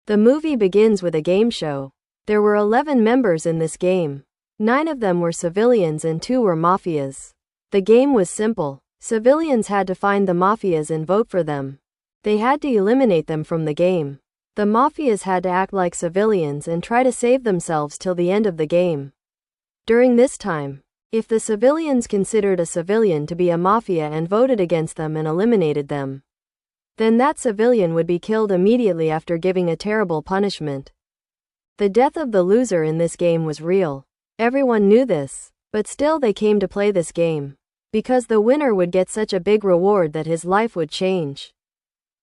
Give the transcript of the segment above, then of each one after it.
The movie begins with a game show. There were 11 members in this game. 9 of them were civilians and 2 were mafias. The game was simple. Civilians had to find the mafias and vote for them. They had to eliminate them from the game. The mafias had to act like civilians and try to save themselves till the end of the game. During this time, if the civilians considered a civilian to be a mafia and voted against them and eliminated them, then that civilian would be killed immediately after giving a terrible punishment. The death of the loser in this game was real. Everyone knew this, but still they came to play this game, because the winner would get such a big reward that his life would change.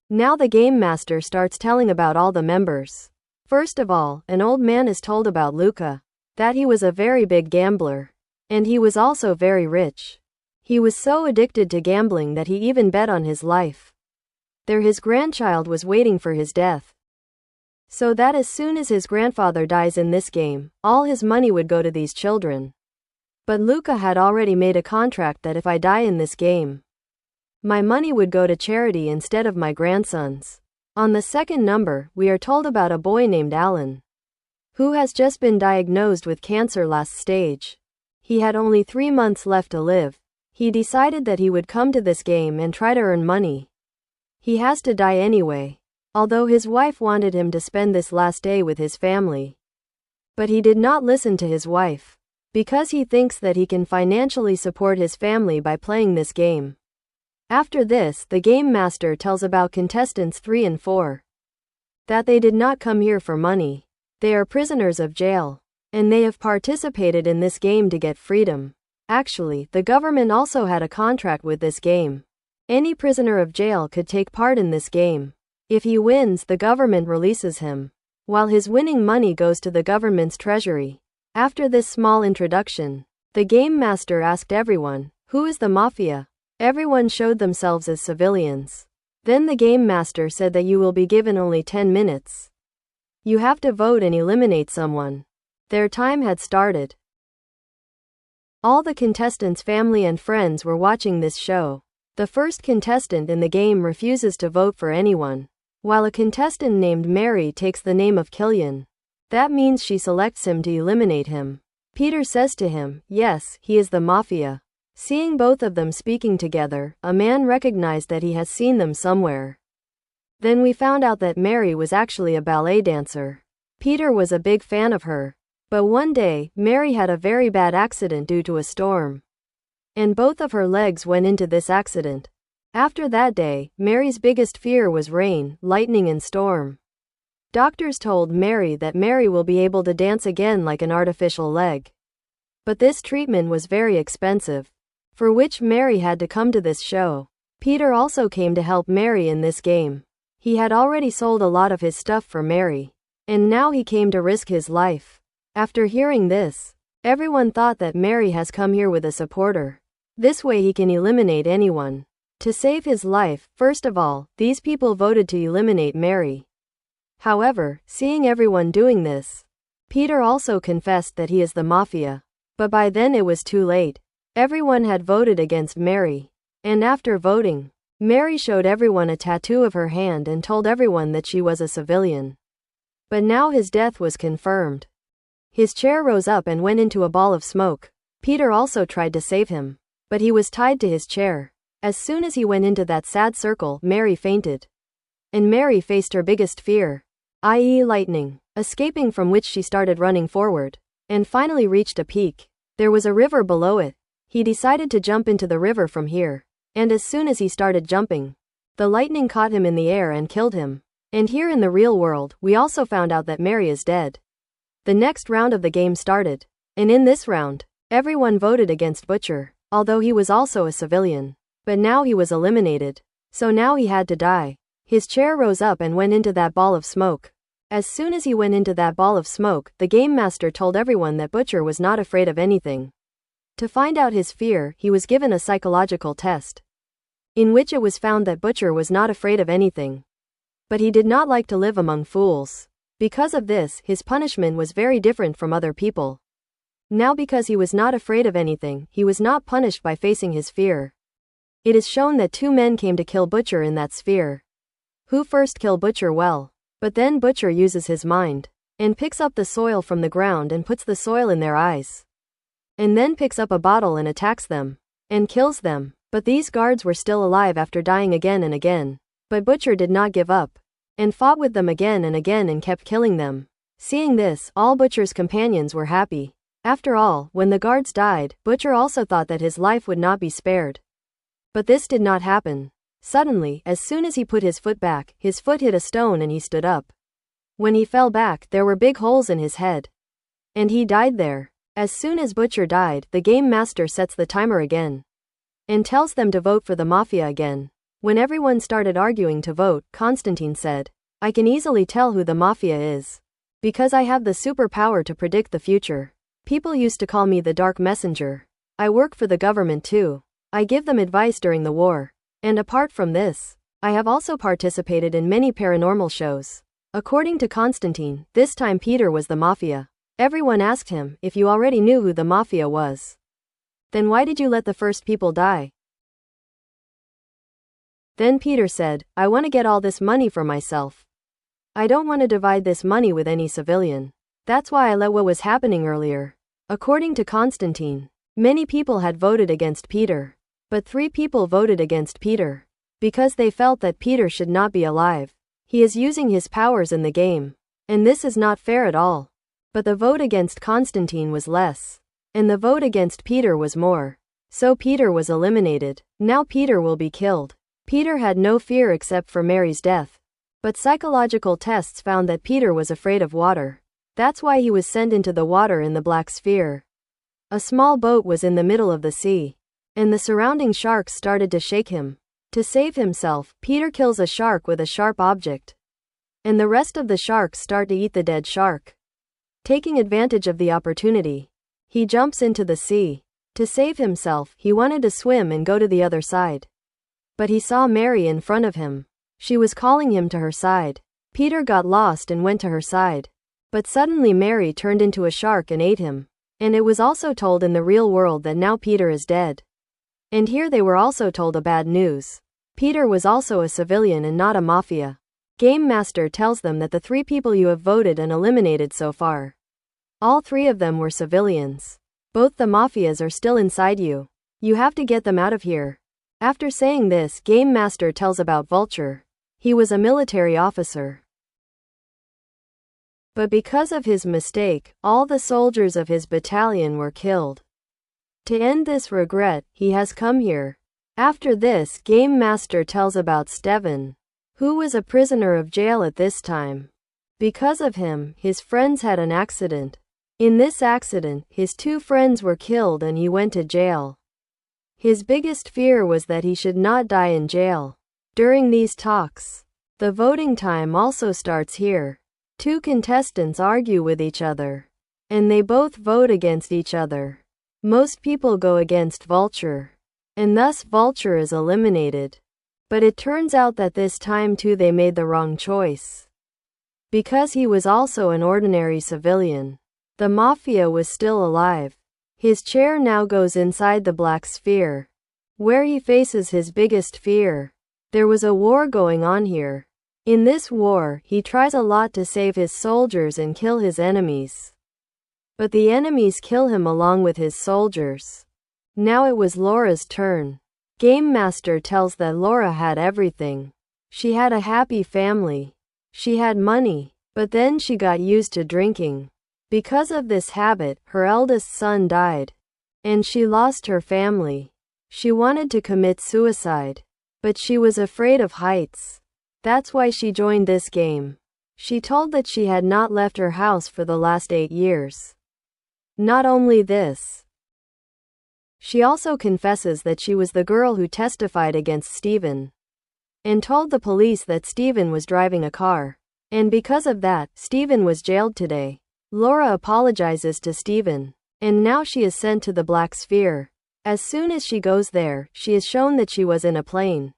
Now the game master starts telling about all the members. First of all, an old man is told about Luca, that he was a very big gambler, and he was also very rich. He was so addicted to gambling that he even bet on his life. There his grandchild was waiting for his death, so that as soon as his grandfather dies in this game, all his money would go to these children. But Luca had already made a contract that if I die in this game, my money would go to charity instead of my grandson's. On the second number, we are told about a boy named Alan, who has just been diagnosed with cancer last stage. He had only 3 months left to live. He decided that he would come to this game and try to earn money. He has to die anyway, although his wife wanted him to spend this last day with his family. But he did not listen to his wife, because he thinks that he can financially support his family by playing this game. After this, the game master tells about contestants 3 and 4. That they did not come here for money. They are prisoners of jail, and they have participated in this game to get freedom. Actually, the government also had a contract with this game. Any prisoner of jail could take part in this game. If he wins, the government releases him, while his winning money goes to the government's treasury. After this small introduction, the game master asked everyone, "Who is the mafia?" Everyone showed themselves as civilians. Then the game master said that you will be given only 10 minutes. You have to vote and eliminate someone. Their time had started. All the contestants' family and friends were watching this show. The first contestant in the game refuses to vote for anyone, while a contestant named Mary takes the name of Killian. That means she selects him to eliminate him. Peter says to him, "Yes, he is the mafia." Seeing both of them speaking together, a man recognized that he has seen them somewhere. Then we found out that Mary was actually a ballet dancer. Peter was a big fan of her. But one day, Mary had a very bad accident due to a storm, and both of her legs went into this accident. After that day, Mary's biggest fear was rain, lightning and storm. Doctors told Mary that Mary will be able to dance again like an artificial leg. But this treatment was very expensive, for which Mary had to come to this show. Peter also came to help Mary in this game. He had already sold a lot of his stuff for Mary, and now he came to risk his life. After hearing this, everyone thought that Mary has come here with a supporter. This way he can eliminate anyone. To save his life, first of all, these people voted to eliminate Mary. However, seeing everyone doing this, Peter also confessed that he is the mafia. But by then it was too late. Everyone had voted against Mary. And after voting, Mary showed everyone a tattoo of her hand and told everyone that she was a civilian. But now his death was confirmed. His chair rose up and went into a ball of smoke. Peter also tried to save him, but he was tied to his chair. As soon as he went into that sad circle, Mary fainted. And Mary faced her biggest fear, i.e. lightning, escaping from which she started running forward, and finally reached a peak. There was a river below it. He decided to jump into the river from here, and as soon as he started jumping, the lightning caught him in the air and killed him. And here in the real world, we also found out that Mary is dead. The next round of the game started, and in this round, everyone voted against Butcher, although he was also a civilian. But now he was eliminated, so now he had to die. His chair rose up and went into that ball of smoke. As soon as he went into that ball of smoke, the game master told everyone that Butcher was not afraid of anything. To find out his fear, he was given a psychological test, in which it was found that Butcher was not afraid of anything. But he did not like to live among fools. Because of this, his punishment was very different from other people. Now because he was not afraid of anything, he was not punished by facing his fear. It is shown that 2 men came to kill Butcher in that sphere. Who first killed Butcher? Well, But then Butcher uses his mind and picks up the soil from the ground and puts the soil in their eyes. And then picks up a bottle and attacks them and kills them. But these guards were still alive after dying again and again. But Butcher did not give up and fought with them again and again and kept killing them. Seeing this, all Butcher's companions were happy. After all, when the guards died, Butcher also thought that his life would not be spared. But this did not happen. Suddenly, as soon as he put his foot back, his foot hit a stone and he stood up. When he fell back, there were big holes in his head. And he died there. As soon as Butcher died, the game master sets the timer again and tells them to vote for the Mafia again. When everyone started arguing to vote, Constantine said, "I can easily tell who the Mafia is. Because I have the superpower to predict the future. People used to call me the Dark Messenger. I work for the government too. I give them advice during the war. And apart from this, I have also participated in many paranormal shows." According to Constantine, this time Peter was the Mafia. Everyone asked him, "If you already knew who the Mafia was, then why did you let the first people die?" Then Peter said, "I want to get all this money for myself. I don't want to divide this money with any civilian. That's why I let what was happening earlier." According to Constantine, many people had voted against Peter. But 3 people voted against Peter because they felt that Peter should not be alive. He is using his powers in the game. And this is not fair at all. But the vote against Constantine was less. And the vote against Peter was more. So Peter was eliminated. Now Peter will be killed. Peter had no fear except for Mary's death. But psychological tests found that Peter was afraid of water. That's why he was sent into the water in the black sphere. A small boat was in the middle of the sea. And the surrounding sharks started to shake him. To save himself, Peter kills a shark with a sharp object. And the rest of the sharks start to eat the dead shark. Taking advantage of the opportunity, he jumps into the sea. To save himself, he wanted to swim and go to the other side. But he saw Mary in front of him. She was calling him to her side. Peter got lost and went to her side. But suddenly Mary turned into a shark and ate him. And it was also told in the real world that now Peter is dead. And here they were also told a bad news. Peter was also a civilian and not a Mafia. Game Master tells them that the 3 people you have voted and eliminated so far, all 3 of them were civilians. Both the Mafias are still inside you. You have to get them out of here. After saying this, Game Master tells about Vulture. He was a military officer. But because of his mistake, all the soldiers of his battalion were killed. To end this regret, he has come here. After this, Game Master tells about Steven, who was a prisoner of jail at this time. Because of him, his friends had an accident. In this accident, his 2 friends were killed and he went to jail. His biggest fear was that he should not die in jail. During these talks, the voting time also starts here. 2 contestants argue with each other. And they both vote against each other. Most people go against Vulture. And thus Vulture is eliminated. But it turns out that this time too they made the wrong choice. Because he was also an ordinary civilian. The Mafia was still alive. His chair now goes inside the black sphere, where he faces his biggest fear. There was a war going on here. In this war, he tries a lot to save his soldiers and kill his enemies. But the enemies kill him along with his soldiers. Now it was Laura's turn. Game Master tells that Laura had everything. She had a happy family. She had money. But then she got used to drinking. Because of this habit, her eldest son died. And she lost her family. She wanted to commit suicide. But she was afraid of heights. That's why she joined this game. She told that she had not left her house for the last 8 years. Not only this, she also confesses that she was the girl who testified against Steven. And told the police that Steven was driving a car. And because of that, Steven was jailed today. Laura apologizes to Steven. And now she is sent to the Black Sphere. As soon as she goes there, she is shown that she was in a plane.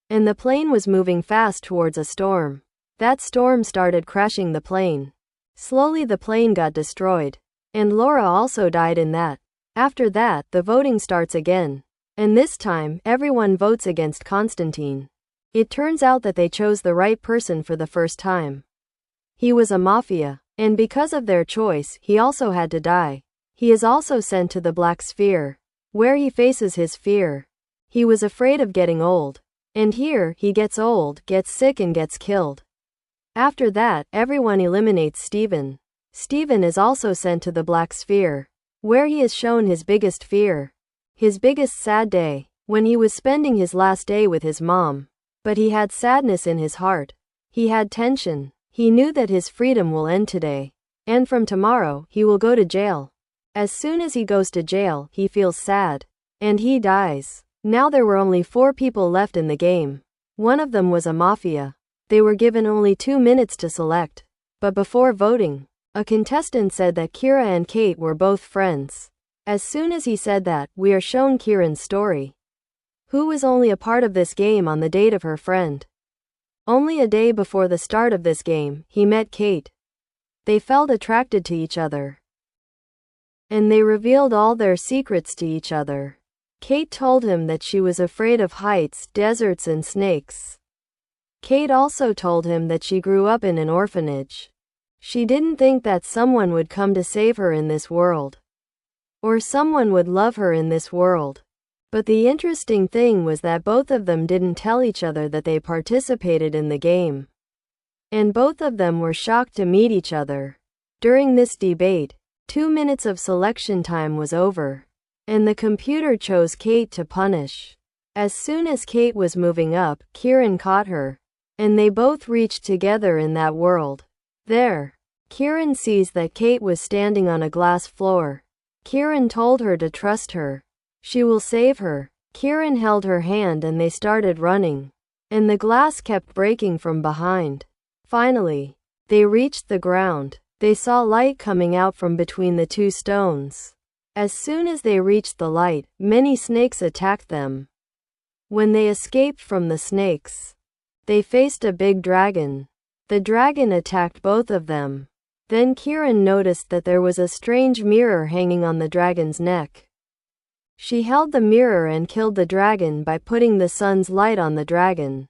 And the plane was moving fast towards a storm. That storm started crashing the plane. Slowly the plane got destroyed. And Laura also died in that. After that, the voting starts again. And this time, everyone votes against Constantine. It turns out that they chose the right person for the first time. He was a mafia, and because of their choice, he also had to die. He is also sent to the Black Sphere, where he faces his fear. He was afraid of getting old. And here, he gets old, gets sick and gets killed. After that, everyone eliminates Steven. Steven is also sent to the Black Sphere, where he is shown his biggest fear. His biggest sad day, when he was spending his last day with his mom. But he had sadness in his heart. He had tension. He knew that his freedom will end today. And from tomorrow, he will go to jail. As soon as he goes to jail, he feels sad. And he dies. Now there were only 4 people left in the game. One of them was a mafia. They were given only 2 minutes to select. But before voting, a contestant said that Kira and Kate were both friends. As soon as he said that, we are shown Kieran's story. Who was only a part of this game on the date of her friend. Only a day before the start of this game, he met Kate. They felt attracted to each other. And they revealed all their secrets to each other. Kate told him that she was afraid of heights, deserts and snakes. Kate also told him that she grew up in an orphanage. She didn't think that someone would come to save her in this world. Or someone would love her in this world. But the interesting thing was that both of them didn't tell each other that they participated in the game. And both of them were shocked to meet each other. During this debate, 2 minutes of selection time was over. And the computer chose Kate to punish. As soon as Kate was moving up, Kieran caught her. And they both reached together in that world. There, Kieran sees that Kate was standing on a glass floor. Kieran told her to trust her. She will save her. Kieran held her hand and they started running. And the glass kept breaking from behind. Finally, they reached the ground. They saw light coming out from between the 2 stones. As soon as they reached the light, many snakes attacked them. When they escaped from the snakes, they faced a big dragon. The dragon attacked both of them. Then Kieran noticed that there was a strange mirror hanging on the dragon's neck. She held the mirror and killed the dragon by putting the sun's light on the dragon.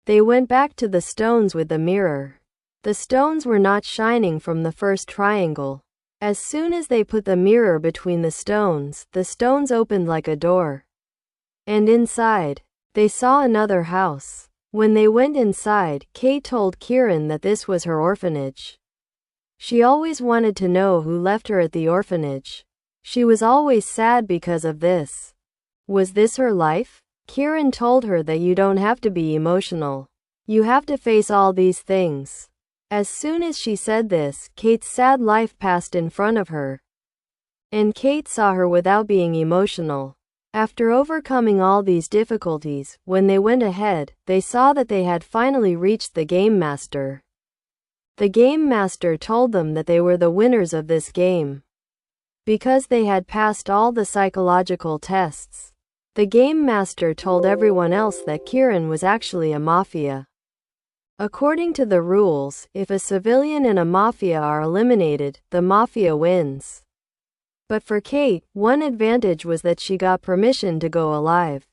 They went back to the stones with the mirror. The stones were not shining from the first triangle. As soon as they put the mirror between the stones opened like a door. And inside, they saw another house. When they went inside, Kate told Kieran that this was her orphanage. She always wanted to know who left her at the orphanage. She was always sad because of this. Was this her life? Kieran told her that you don't have to be emotional. You have to face all these things. As soon as she said this, Kate's sad life passed in front of her. And Kate saw her without being emotional. After overcoming all these difficulties, when they went ahead, they saw that they had finally reached the Game Master. The Game Master told them that they were the winners of this game. Because they had passed all the psychological tests. The Game Master told everyone else that Kieran was actually a mafia. According to the rules, if a civilian and a mafia are eliminated, the mafia wins. But for Kate, one advantage was that she got permission to go alive.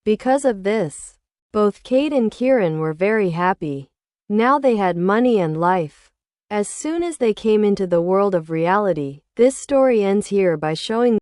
Because of this, both Kate and Kieran were very happy. Now they had money and life. As soon as they came into the world of reality, this story ends here by showing